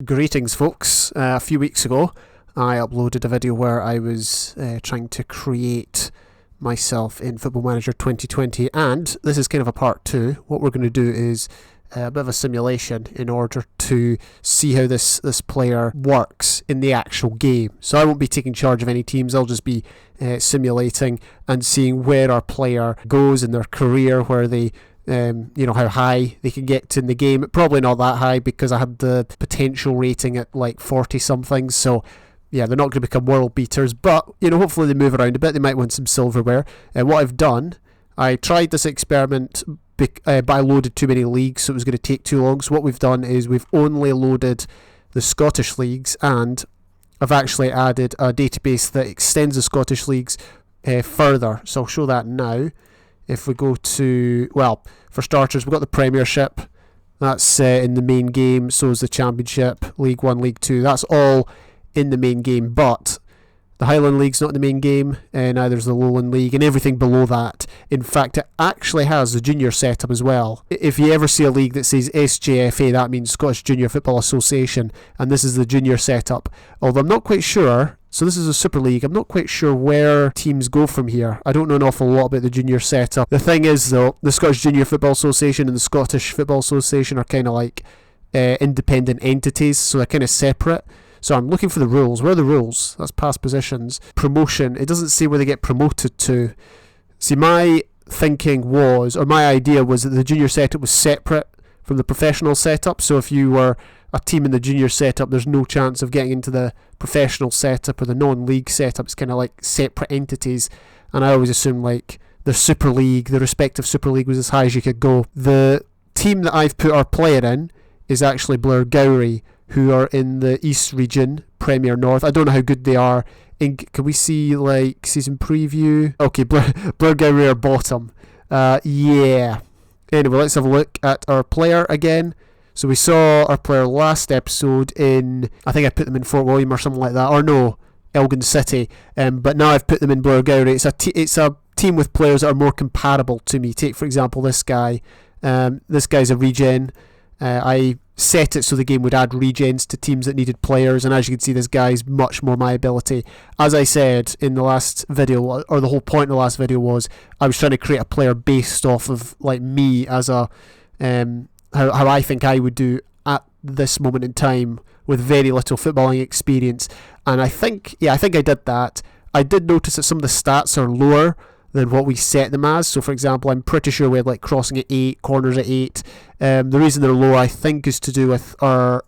Greetings folks, a few weeks ago I uploaded a video where I was trying to create myself in Football Manager 2020, and this is kind of a part 2. What we're going to do is a bit of a simulation in order to see how this player works in the actual game. So I won't be taking charge of any teams, I'll just be simulating and seeing where our player goes in their career, where they how high they can get to in the game. Probably not that high because I had the potential rating at like 40 something, so yeah, they're not going to become world beaters, but hopefully they move around a bit. They might win some silverware. What I've done, I tried this experiment but I loaded too many leagues, so it was going to take too long. So what we've done is we've only loaded the Scottish leagues, and I've actually added a database that extends the Scottish leagues further, so I'll show that now. If we go to, well, for starters, we've got the Premiership. That's in the main game. So is the Championship, League 1, League 2. That's all in the main game. But the Highland League's not in the main game. Neither is the Lowland League. And everything below that. In fact, it actually has the junior setup as well. If you ever see a league that says SJFA, that means Scottish Junior Football Association. And this is the junior setup. Although I'm not quite sure. So this is a Super League. I'm not quite sure where teams go from here. I don't know an awful lot about the junior setup. The thing is, though, the Scottish Junior Football Association and the Scottish Football Association are kind of like independent entities, so they're kind of separate. So I'm looking for the rules. Where are the rules? That's past positions. Promotion. It doesn't say where they get promoted to. See, my thinking was, or my idea was that the junior setup was separate from the professional setup. So if you were a team in the junior setup, there's no chance of getting into the professional setup or the non-league setup. It's kind of like separate entities, and I always assumed like the Super League, the respective Super League was as high as you could go. The team that I've put our player in is actually Blair Gowrie, who are in the East Region, Premier North. I don't know how good they are. Can we see like season preview? Okay, Blair Gowrie are bottom. Yeah. Anyway, let's have a look at our player again. So we saw our player last episode in, I think I put them in Fort William or something like that, or no, Elgin City. But now I've put them in Blair Gowrie. It's a team with players that are more comparable to me. Take, for example, this guy. This guy's a regen. I set it so the game would add regens to teams that needed players, and as you can see, this guy's much more my ability. As I said in the last video, or the whole point of the last video was, I was trying to create a player based off of like me as a how I think I would do at this moment in time with very little footballing experience. And I think I did that. I did notice that some of the stats are lower than what we set them as. So for example, I'm pretty sure we had like crossing at 8, corners at 8. The reason they're low, I think, is to do with our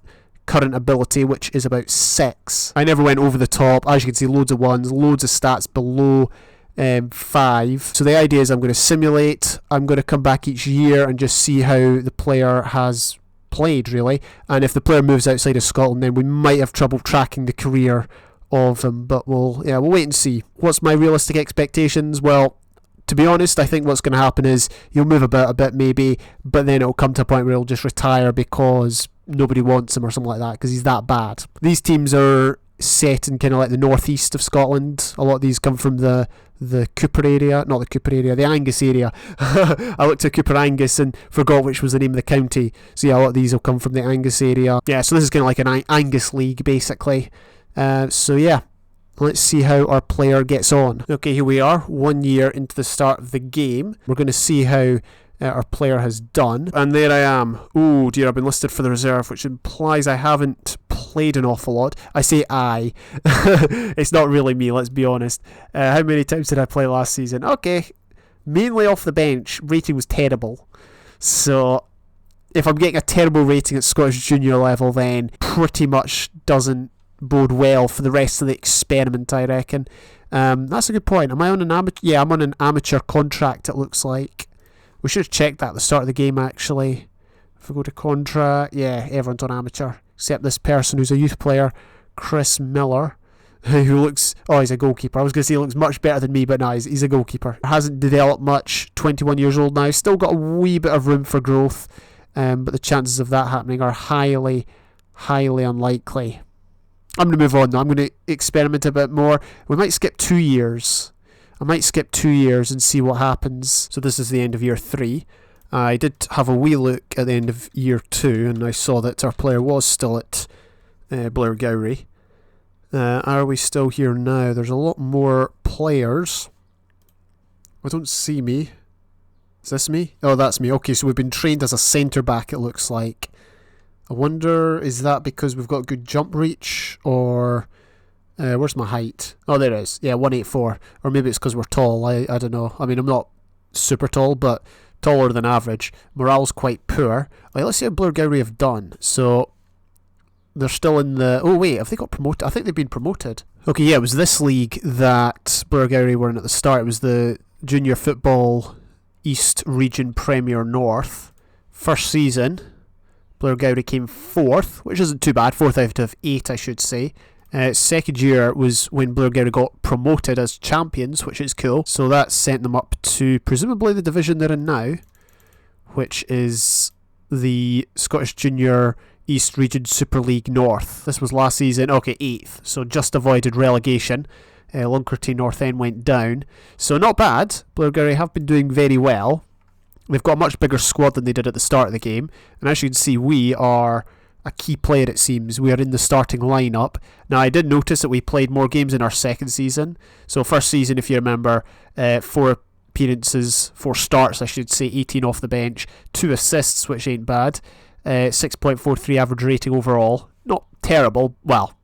current ability, which is about 6. I never went over the top. As you can see, loads of 1s, loads of stats below 5. So the idea is I'm going to simulate. I'm going to come back each year and just see how the player has played, really. And if the player moves outside of Scotland, then we might have trouble tracking the career of them. But we'll wait and see. What's my realistic expectations? Well, to be honest, I think what's going to happen is he'll move about a bit maybe, but then it'll come to a point where he'll just retire because nobody wants him or something like that, because he's that bad. These teams are set in kind of like the northeast of Scotland. A lot of these come from the Cooper area, not the Cooper area, the Angus area. I looked at Cooper Angus and forgot which was the name of the county. So yeah, a lot of these will come from the Angus area. Yeah, so this is kind of like an Angus league basically. So yeah, let's see how our player gets on. Okay, here we are, 1 year into the start of the game. We're going to see how our player has done. And there I am. Oh dear, I've been listed for the reserve, which implies I haven't played an awful lot. I say I. It's not really me, let's be honest. How many times did I play last season? Okay, mainly off the bench. Rating was terrible. So if I'm getting a terrible rating at Scottish Junior level, then pretty much doesn't bode well for the rest of the experiment, I reckon. That's a good point. Am I on an amateur? Yeah, I'm on an amateur contract, it looks like. We should have checked that at the start of the game, actually. If we go to contract, yeah, everyone's on amateur, except this person who's a youth player, Chris Miller, who looks, he's a goalkeeper. I was going to say he looks much better than me, but no, he's a goalkeeper. Hasn't developed much, 21 years old now, still got a wee bit of room for growth, but the chances of that happening are highly, highly unlikely. I'm going to move on now. I'm going to experiment a bit more. We might skip 2 years. I might skip 2 years and see what happens. So this is the end of year 3. I did have a wee look at the end of year 2, and I saw that our player was still at Blair Gowrie. Are we still here now? There's a lot more players. I don't see me. Is this me? Oh, that's me. Okay, so we've been trained as a centre-back, it looks like. I wonder, is that because we've got good jump reach, or... where's my height? Oh, there it is. Yeah, 184. Or maybe it's because we're tall. I don't know. I mean, I'm not super tall, but taller than average. Morale's quite poor. Right, let's see how Blair Gowrie have done. So, they're still in the... Oh, wait, have they got promoted? I think they've been promoted. Okay, yeah, it was this league that Blair Gowrie were in at the start. It was the Junior Football East Region Premier North. First season, Blair Gowrie came 4th, which isn't too bad. 4th out of 8, I should say. Second year was when Blair Gowrie got promoted as champions, which is cool. So that sent them up to presumably the division they're in now, which is the Scottish Junior East Region Super League North. This was last season. Okay, 8th. So just avoided relegation. Lunkerty North End went down. So not bad. Blair Gowrie have been doing very well. They've got a much bigger squad than they did at the start of the game. And as you can see, we are a key player, it seems. We are in the starting lineup. Now, I did notice that we played more games in our second season. So first season, if you remember, 4 appearances, 4 starts, I should say, 18 off the bench, 2 assists, which ain't bad, 6.43 average rating overall. Not terrible. Well,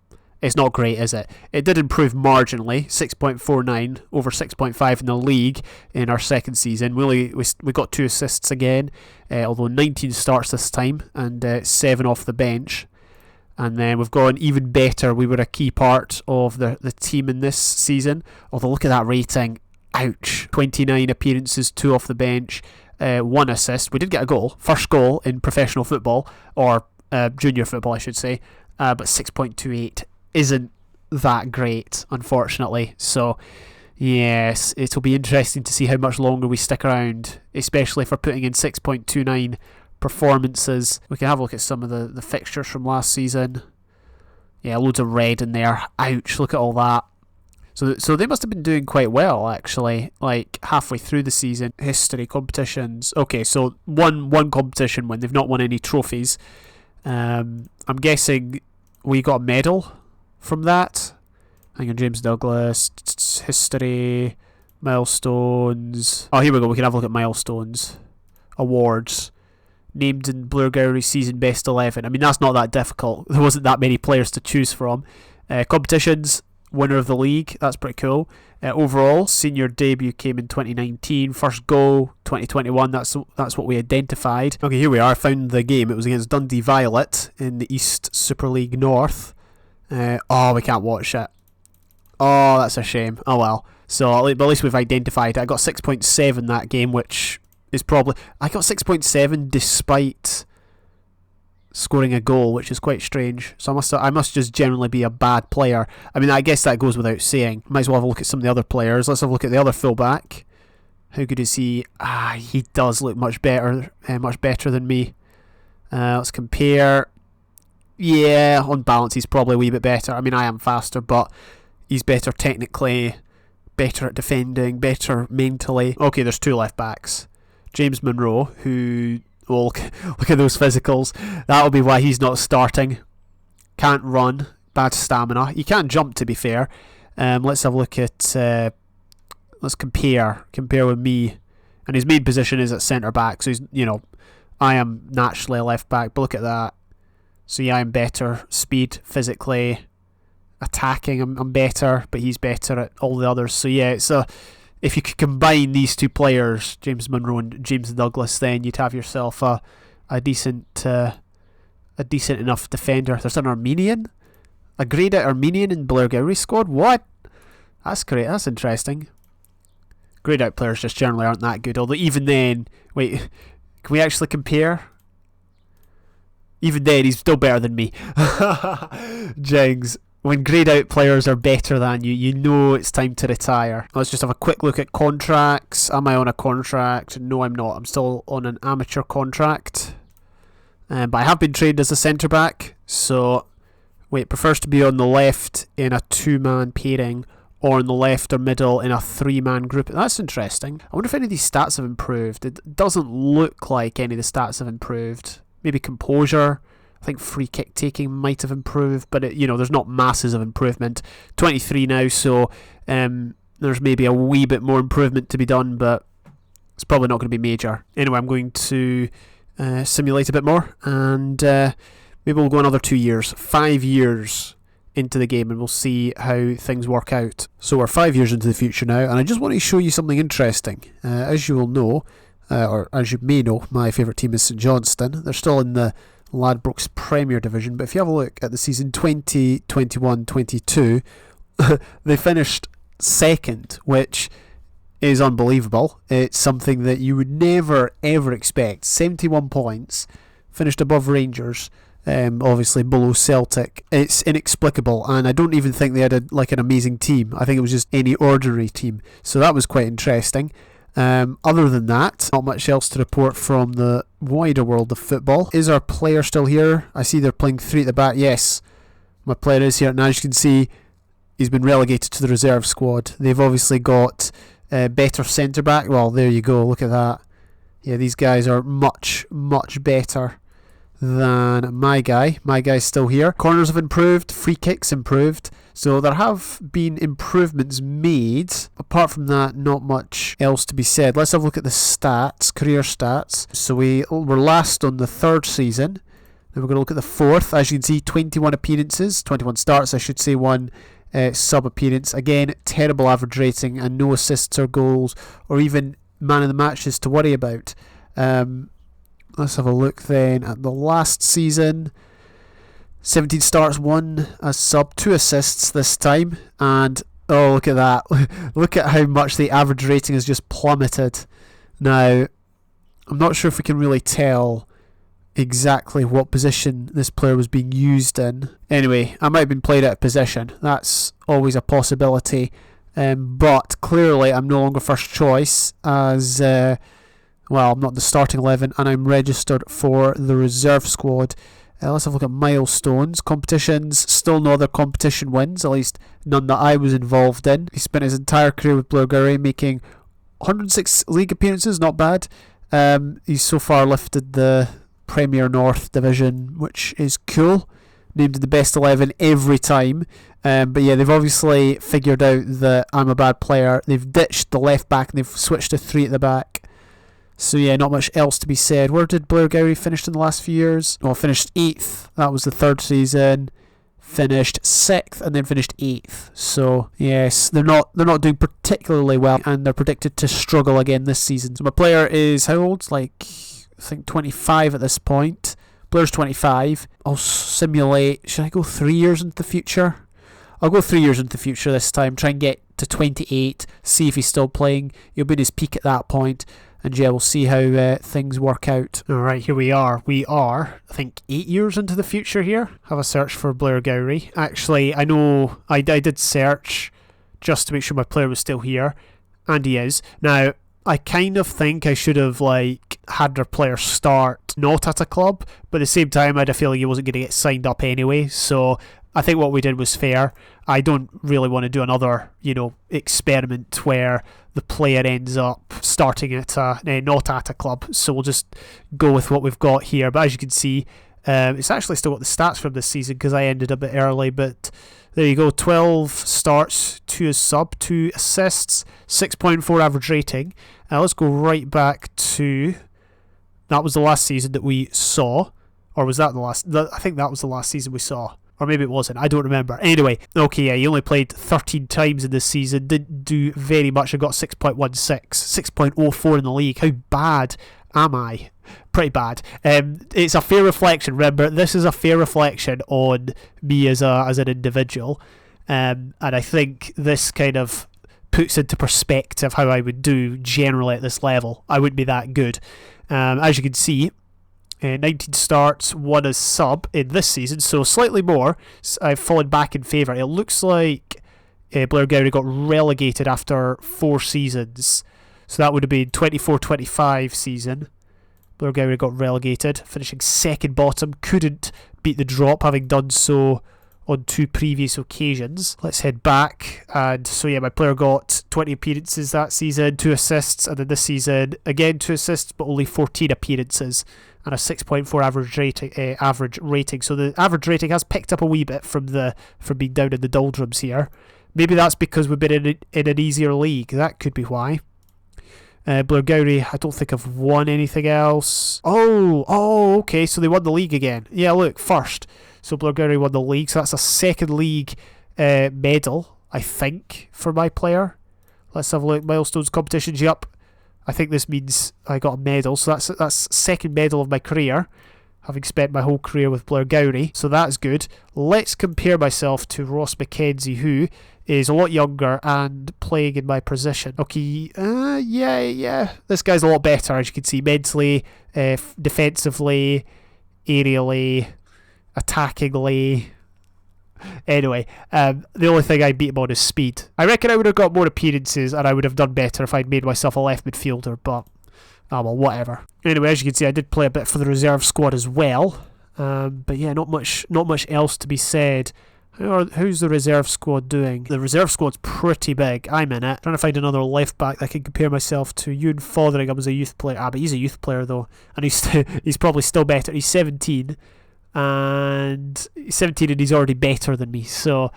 it's not great, is it? It did improve marginally, 6.49 over 6.5 in the league in our second season. We got 2 assists again, although 19 starts this time and 7 off the bench. And then we've gone even better. We were a key part of the team in this season. Although look at that rating. Ouch. 29 appearances, 2 off the bench, 1 assist. We did get a goal. First goal in professional football, or junior football I should say. But 6.28 isn't that great, unfortunately. So, yes, it'll be interesting to see how much longer we stick around, especially for putting in 6.29 performances. We can have a look at some of the fixtures from last season. Yeah, loads of red in there. Ouch, look at all that. So they must have been doing quite well, actually, like halfway through the season. History, competitions. Okay, so one competition win. They've not won any trophies. I'm guessing we got a medal from that. Hang on, JamestheDouglas, history, milestones. Oh, here we go. We can have a look at milestones, awards, named in Blair Gowrie season best 11. I mean, that's not that difficult. There wasn't that many players to choose from. Competitions, winner of the league. That's pretty cool. Overall, senior debut came in 2019. First goal, 2021. That's what we identified. Okay, here we are. I found the game. It was against Dundee Violet in the East Super League North. Oh, we can't watch it. Oh, that's a shame. Oh well. So, but at least we've identified it. I got 6.7 that game, which is probably... I got 6.7 despite scoring a goal, which is quite strange. So I must just generally be a bad player. I mean, I guess that goes without saying. Might as well have a look at some of the other players. Let's have a look at the other fullback. How good is he? He does look much better than me. Let's compare. Yeah, on balance, he's probably a wee bit better. I mean, I am faster, but he's better technically, better at defending, better mentally. Okay, there's 2 left backs. James Monroe, who... Well, look at those physicals. That'll be why he's not starting. Can't run. Bad stamina. You can't jump, to be fair. Let's have a look at... let's compare. Compare with me. And his main position is at centre-back. So, I am naturally a left-back. But look at that. So, yeah, I'm better. Speed, physically. Attacking, I'm better. But he's better at all the others. So, yeah, it's a... If you could combine these 2 players, James Monroe and JamestheDouglas, then you'd have yourself a decent enough defender. There's an Armenian, a greyed out Armenian in Blair Gowrie squad. What? That's great. That's interesting. Greyed out players just generally aren't that good. Although even then, wait, can we actually compare? Even then, he's still better than me. Jengs. When greyed out players are better than you, you know it's time to retire. Let's just have a quick look at contracts. Am I on a contract? No, I'm not. I'm still on an amateur contract. But I have been trained as a centre-back. So, wait, prefers to be on the left in a 2-man pairing or on the left or middle in a 3-man group. That's interesting. I wonder if any of these stats have improved. It doesn't look like any of the stats have improved. Maybe composure. I think free kick taking might have improved, but there's not masses of improvement. 23 now, so there's maybe a wee bit more improvement to be done, but it's probably not going to be major. Anyway, I'm going to simulate a bit more, and maybe we'll go another 2 years, 5 years into the game, and we'll see how things work out. So we're 5 years into the future now, and I just want to show you something interesting. As you will know, or as you may know, my favourite team is St Johnstone. They're still in the Ladbrokes Premier Division, but if you have a look at the season 2021-22, they finished second, which is unbelievable. It's something that you would never ever expect. 71 points, finished above Rangers, obviously below Celtic. It's inexplicable, and I don't even think they had an amazing team. I think it was just any ordinary team, so that was quite interesting. Other than that, not much else to report from the wider world of football. Is our player still here? I see they're playing 3 at the back. Yes, my player is here, and as you can see, he's been relegated to the reserve squad. They've obviously got better centre back. Well, there you go, look at that. Yeah, these guys are much, much better than my guy. My guy's still here. Corners have improved, free kicks improved, so there have been improvements made. Apart from that, not much else to be said. Let's have a look at the stats, career stats. So we were last on the 3rd season. Then we're going to look at the 4th. As you can see, 21 appearances, 21 starts I should say, 1 sub appearance. Again, terrible average rating and no assists or goals or even man of the matches to worry about. Let's have a look then at the last season. 17 starts, 1 a sub, 2 assists this time, and oh, look at that. Look at how much the average rating has just plummeted. Now, I'm not sure if we can really tell exactly what position this player was being used in. Anyway, I might have been played out of position. That's always a possibility. But clearly I'm no longer first choice as, I'm not in the starting 11, and I'm registered for the reserve squad. Let's have a look at milestones. Competitions, still no other competition wins, at least none that I was involved in. He spent his entire career with Blairgowrie, making 106 league appearances, not bad. He's so far lifted the Premier North Division, which is cool. Named in the best 11 every time. But yeah, they've obviously figured out that I'm a bad player. They've ditched the left back and they've switched to 3 at the back. So yeah, not much else to be said. Where did Blairgowrie finish in the last few years? Well, finished 8th. That was the 3rd season. Finished 6th and then finished 8th. So yes, they're not doing particularly well, and they're predicted to struggle again this season. So my player is how old? I think 25 at this point. Blair's 25. I'll simulate. Should I go 3 years into the future? I'll go 3 years into the future this time. Try and get to 28. See if he's still playing. He'll be in his peak at that point. And yeah, we'll see how things work out. Alright, here we are. We are, I think, 8 years into the future here. Have a search for Blairgowrie. Actually, I know I did search just to make sure my player was still here. And he is. Now, I kind of think I should have had their player start not at a club, but at the same time I had a feeling he wasn't going to get signed up anyway, so I think what we did was fair. I don't really want to do another, experiment where the player ends up starting at not at a club, so we'll just go with what we've got here. But as you can see, it's actually still got the stats from this season because I ended a bit early, but there you go, 12 starts, 2 as sub, 2 assists, 6.4 average rating. Let's go right back to, that was the last season that we saw, or was that I think that was the last season we saw, or maybe it wasn't, I don't remember. Anyway, okay, yeah, he only played 13 times in this season, didn't do very much. I got 6.16, 6.04 in the league. How bad am I? Pretty bad. It's a fair reflection. Remember, this is a fair reflection on me as an individual, and I think this kind of puts into perspective how I would do generally at this level. I wouldn't be that good. As you can see, 19 starts, 1 as sub in this season, so slightly more. I've fallen back in favour. It looks like Blairgowrie got relegated after 4 seasons, so that would have been 24-25 season. Blairgowrie got relegated, finishing second bottom, couldn't beat the drop, having done so on 2 previous occasions. Let's head back, and so yeah, my player got 20 appearances that season, 2 assists, and then this season again 2 assists, but only 14 appearances, and a 6.4 average rating. So the average rating has picked up a wee bit from being down in the doldrums here. Maybe that's because we've been in an easier league. That could be why. Blairgowrie, I don't think I've won anything else. Oh, okay, so they won the league again. Yeah, look, first. So Blairgowrie won the league, so that's a second league medal, I think, for my player. Let's have a look. Milestones, competitions, yup. I think this means I got a medal, so that's second medal of my career, having spent my whole career with Blairgowrie, so that's good. Let's compare myself to Ross McKenzie, who is a lot younger and playing in my position. Okay, yeah, this guy's a lot better, as you can see, mentally, defensively, aerially, attackingly. Anyway, the only thing I beat him on is speed. I reckon I would have got more appearances and I would have done better if I'd made myself a left midfielder, but well, whatever. Anyway, as you can see, I did play a bit for the reserve squad as well, but yeah, not much else to be said. How's the reserve squad doing? The reserve squad's pretty big. I'm in it. Trying to find another left back that I can compare myself to. Ewan Fotheringham was a youth player. But he's a youth player though, and he's probably still better. He's 17. And he's already better than me, so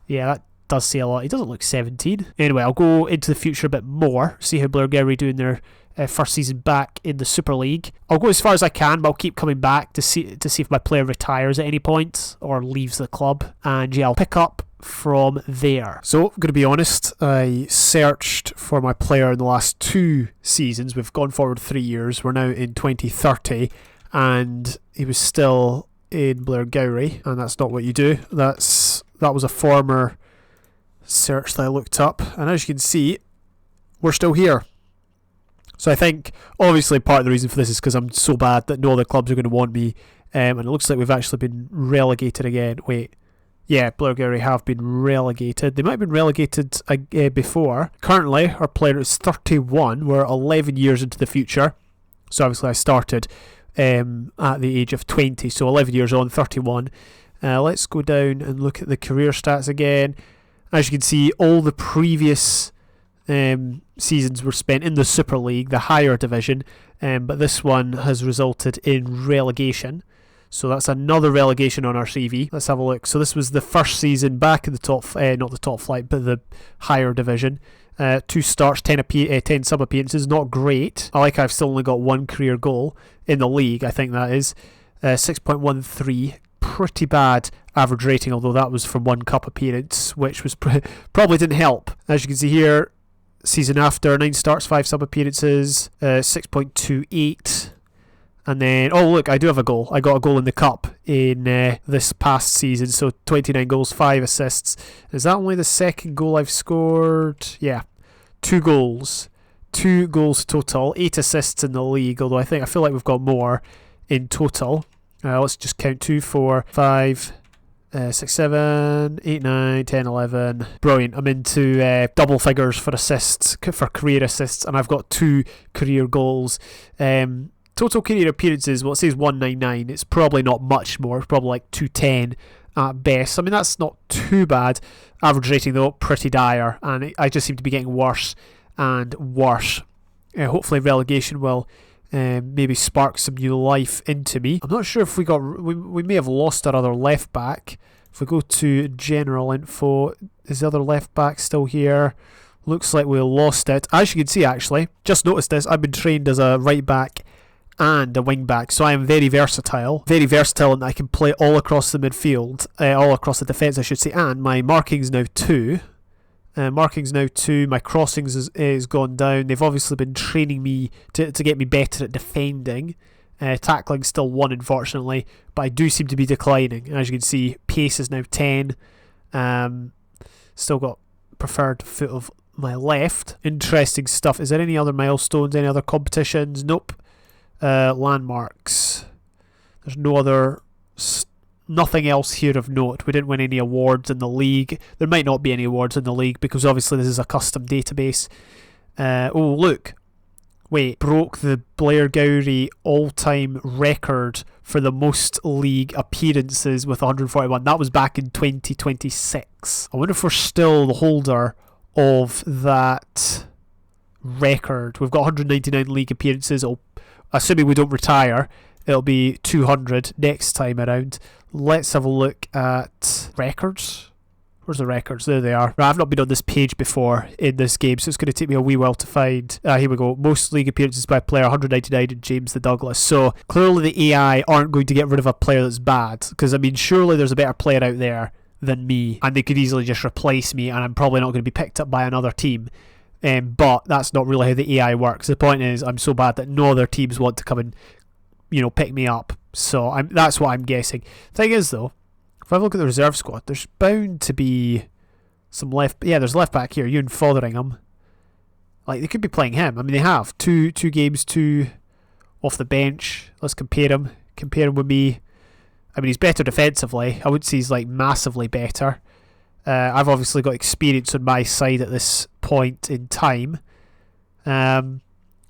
yeah, that does say a lot. He doesn't look 17. Anyway, I'll go into the future a bit more, see how Blairgowrie doing their first season back in the Super League. I'll go as far as I can, but I'll keep coming back to see if my player retires at any point or leaves the club, and yeah, I'll pick up from there. So, I'm going to be honest, I searched for my player in the last 2 seasons. We've gone forward 3 years, we're now in 2030, and he was still in Blairgowrie, and that's not what you do. That was a former search that I looked up, and as you can see, we're still here. So I think obviously part of the reason for this is because I'm so bad that no other clubs are going to want me, and it looks like we've actually been relegated again. Wait, yeah, Blairgowrie have been relegated. They might have been relegated before. Currently our player is 31. We're 11 years into the future, so obviously I started at the age of 20, so 11 years on, 31. Let's go down and look at the career stats again. As you can see, all the previous seasons were spent in the Super League, the higher division, but this one has resulted in relegation, so that's another relegation on our CV. Let's have a look. So this was the first season back in the top, not the top flight, but the higher division. 2 starts, 10 sub appearances, not great. I've still only got 1 career goal in the league, I think that is. 6.13, pretty bad average rating, although that was from 1 cup appearance, which was probably didn't help. As you can see here, season after, 9 starts, 5 sub appearances, 6.28. And then, oh look, I do have a goal. I got a goal in the cup in this past season, so 29 goals, 5 assists. Is that only the second goal I've scored? Yeah, 2 goals. 2 goals total, 8 assists in the league, although I feel like we've got more in total. Let's just count 2, 4, 5, 6, 7, 8, 9, 10, 11. Brilliant. I'm into double figures for assists, for career assists, and I've got 2 career goals. Total career appearances, well, it says 199. It's probably not much more. It's probably like 210 at best. I mean, that's not too bad. Average rating, though, pretty dire. And I just seem to be getting worse and worse. Hopefully relegation will maybe spark some new life into me. I'm not sure if we may have lost our other left back. If we go to general info, is the other left back still here? Looks like we lost it. As you can see, actually, just noticed this, I've been trained as a right back and a wing back, so I am very versatile in that I can play all across the midfield, all across the defence I should say, and my marking's now 2. My crossings is gone down. They've obviously been training me to get me better at defending. Tackling's still 1 unfortunately, but I do seem to be declining. As you can see, pace is now 10. Still got preferred foot of my left. Interesting stuff. Is there any other milestones, any other competitions? Nope. Landmarks. There's nothing else here of note. We didn't win any awards in the league. There might not be any awards in the league because obviously this is a custom database. Oh look, wait, broke the Blairgowrie all-time record for the most league appearances with 141. That was back in 2026. I wonder if we're still the holder of that record. We've got 199 league appearances. Assuming we don't retire, it'll be 200 next time around. Let's have a look at records. Where's the records? There they are. Right, I've not been on this page before in this game, so it's going to take me a wee while to find. Here we go. Most league appearances by player, 199, and JamestheDouglas. So clearly the AI aren't going to get rid of a player that's bad, because I mean, surely there's a better player out there than me, and they could easily just replace me, and I'm probably not going to be picked up by another team. But that's not really how the AI works. The point is, I'm so bad that no other teams want to come and, pick me up. So that's what I'm guessing. Thing is, though, if I look at the reserve squad, there's bound to be some left. Yeah, there's left back here, Ewan Fotheringham. Like, they could be playing him. I mean, they have two games, two off the bench. Let's compare him. Compare him with me. I mean, he's better defensively. I wouldn't say he's like massively better. I've obviously got experience on my side at this point in time. And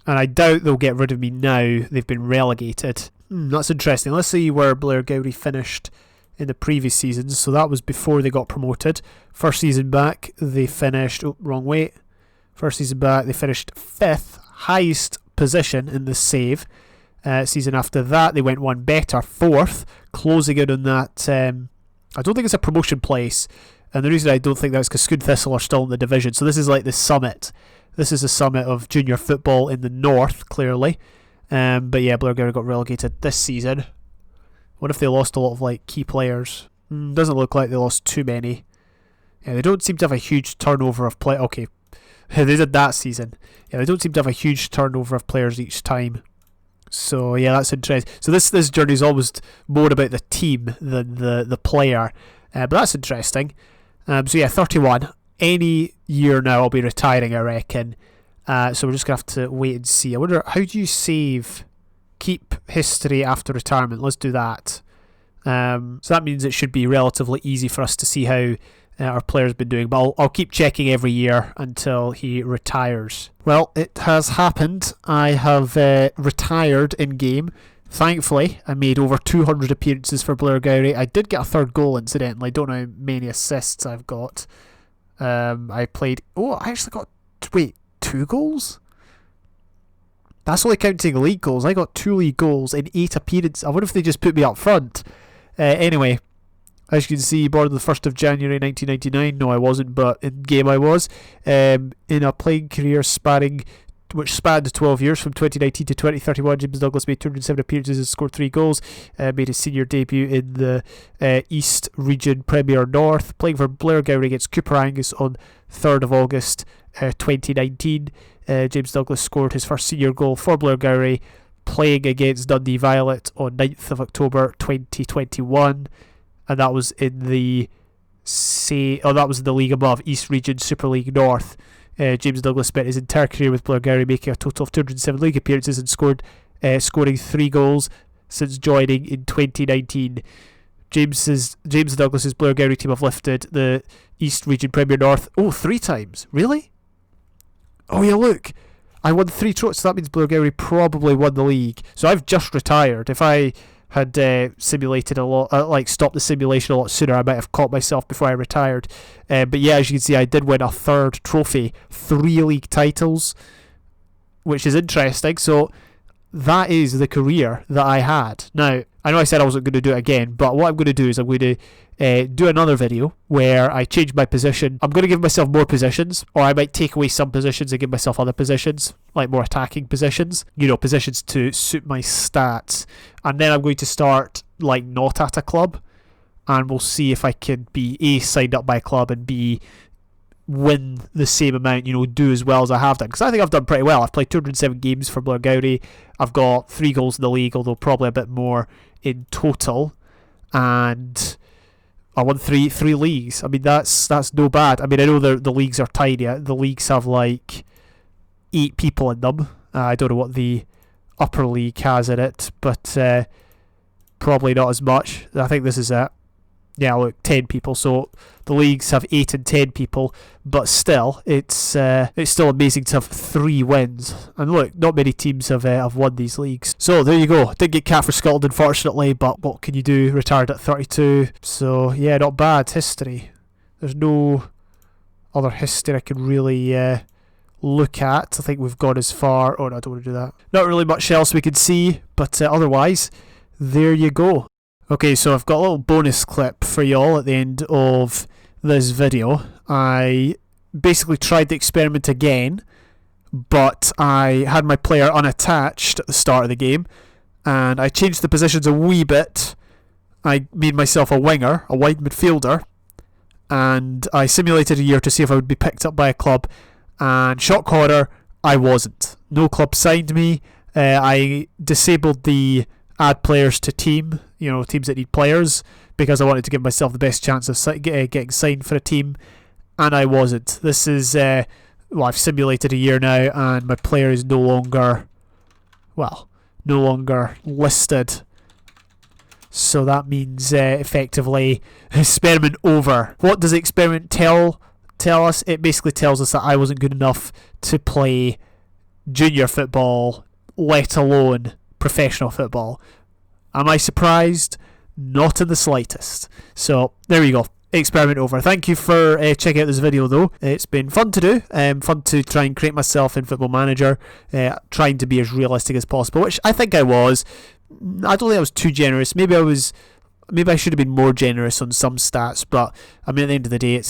I doubt they'll get rid of me now. They've been relegated. That's interesting. Let's see where Blair Gowrie finished in the previous seasons. So that was before they got promoted. First season back, they finished... Oh, wrong way. First season back, they finished 5th, highest position in the save. Season after that, they went one better, 4th, closing in on that... I don't think it's a promotion place. And the reason I don't think that is because Scone Thistle are still in the division. So this is like the summit. This is the summit of junior football in the north, clearly. But yeah, Blair Gowrie got relegated this season. What if they lost a lot of like key players? Doesn't look like they lost too many. Yeah, they don't seem to have a huge turnover of play. Okay, they did that season. Yeah, they don't seem to have a huge turnover of players each time. So yeah, that's interesting. So this journey is almost more about the team than the player. But that's interesting. So yeah, 31. Any year now I'll be retiring, I reckon. So we're just going to have to wait and see. I wonder, how do you save... Keep history after retirement. Let's do that. So that means it should be relatively easy for us to see how our player's been doing. But I'll keep checking every year until he retires. Well, it has happened. I have retired in game. Thankfully, I made over 200 appearances for Blair Gowrie. I did get a 3rd goal, incidentally. I don't know how many assists I've got. I played... Oh, I actually got... Wait, 2 goals? That's only counting league goals. I got 2 league goals in 8 appearances. I wonder if they just put me up front. Anyway, as you can see, born on the 1st of January 1999. No, I wasn't, but in game I was. In a playing career which spanned 12 years, from 2019 to 2031, JamestheDouglas made 207 appearances and scored 3 goals. Made his senior debut in the East Region Premier North, playing for Blair Gowrie against Cooper Angus on 3rd of August 2019. JamestheDouglas scored his first senior goal for Blair Gowrie, playing against Dundee Violet on 9th of October 2021, and that was in the league above, East Region Super League North. JamestheDouglas spent his entire career with Blair Gowrie, making a total of 207 league appearances and scoring 3 goals since joining in 2019. JamestheDouglas's Blair Gowrie team have lifted the East Region Premier North 3 times. Really? Oh yeah, look, I won 3 trophies, so that means Blair Gowrie probably won the league. So I've just retired. If I had simulated a lot, stopped the simulation a lot sooner, I might have caught myself before I retired. But yeah, as you can see, I did win a 3rd trophy, 3 league titles, which is interesting. So that is the career that I had. Now, I know I said I wasn't going to do it again, but what I'm going to do is I'm going to do another video where I change my position. I'm going to give myself more positions, or I might take away some positions and give myself other positions, like more attacking positions, positions to suit my stats. And then I'm going to start like not at a club, and we'll see if I can be A, signed up by a club, and B, win the same amount, do as well as I have done. Because I think I've done pretty well. I've played 207 games for Blair Gowrie. I've got 3 goals in the league, although probably a bit more in total. And I won three leagues. I mean, that's no bad. I mean, I know the leagues are tiny. The leagues have like 8 people in them. I don't know what the upper league has in it, but probably not as much. I think this is it. Yeah, look, 10 people. So the leagues have 8 and 10 people, but still, it's still amazing to have 3 wins. And look, not many teams have won these leagues. So there you go. Didn't get capped for Scotland, unfortunately, but what can you do? Retired at 32. So yeah, not bad. History. There's no other history I can really look at. I think we've gone as far. Oh no, I don't want to do that. Not really much else we can see, but otherwise, there you go. Okay, so I've got a little bonus clip for y'all at the end of this video. I basically tried the experiment again, but I had my player unattached at the start of the game, and I changed the positions a wee bit. I made myself a winger, a wide midfielder, and I simulated a year to see if I would be picked up by a club, and shock horror, I wasn't. No club signed me. I disabled the add players to team, teams that need players, because I wanted to give myself the best chance of getting signed for a team, and I wasn't. This is, I've simulated a year now, and my player is no longer listed. So that means effectively experiment over. What does the experiment tell us? It basically tells us that I wasn't good enough to play junior football, let alone professional football. Am I surprised? Not in the slightest. So there you go. Experiment over. Thank you for checking out this video though. It's been fun to do. Fun to try and create myself in Football Manager, trying to be as realistic as possible, which I think I was. I don't think I was too generous. Maybe I should have been more generous on some stats, but I mean, at the end of the day,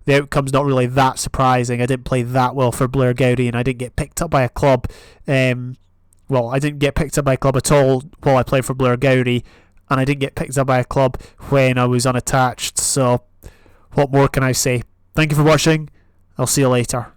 the outcome's not really that surprising. I didn't play that well for Blair Gowrie, and I didn't get picked up by a club. I didn't get picked up by a club at all while I played for Blair Gowrie, and I didn't get picked up by a club when I was unattached. So what more can I say? Thank you for watching. I'll see you later.